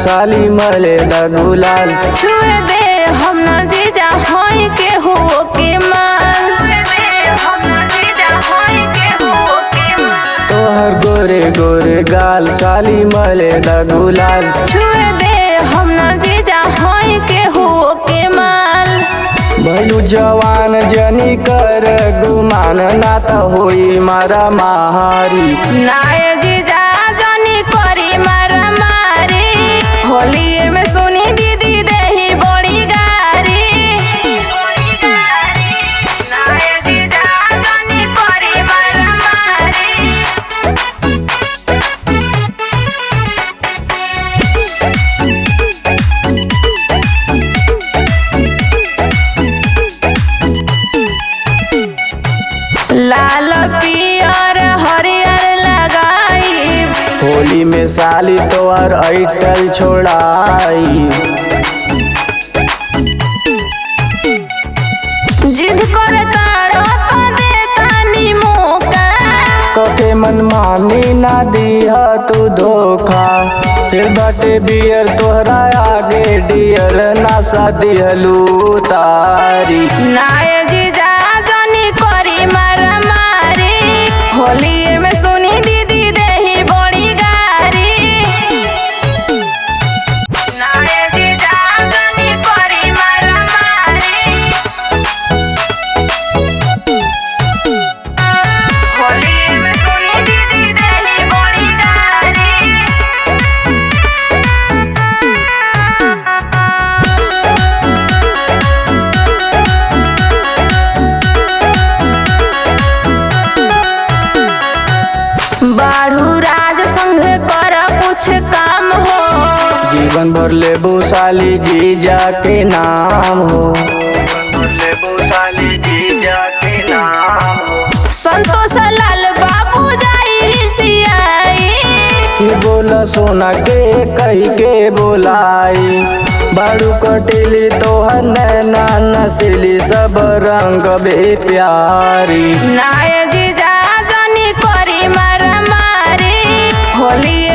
साली मले द गुलाल। छुए दे हम न जीजा होई के हो के माल। तोहर गोरे गोरे गाल साली मले द गुलाल। छुए दे हम न जीजा होई के हो के माल। भलू जवान जनी कर गुमान ना त होई मारा मारी। नाय जीजा जनी करी मारा मारी। होली में सुनी दीदी देही बड़ी गारी। नाय जीजा जनी करी मारा मारी। लाल पियर हरियर लगाई। होली में साली तोहर ऐठल छोड़ाई। जिद करे तारो तो दे तानी मौका। कके मन मानी ना दिया तू धोखा। फिर बाटे बियर तोहरा आगे डियर नासा दिहलू तारी। नाय जीजा जनी करी मारा मारी। होली में सुनी दीदी देही बड़ी गारी। नाय जीजा जनी करी मारा मारी। होली में सुनी दीदी देही बड़ी गारी। बाढ़ू राज संग कर कुछ काम हो। जीवन भर लेबू साली जीजा के नाम हो। लेबू साली जीजा के नाम हो। संतोष लाल बाबू जाई सियाई। कि बोला सोना के कही के बोलाई। बाड़ू कटेली तोहर नैना नसीली सब रंग बे प्यारी। नाय जीजा जनी करी मारा मारी। होली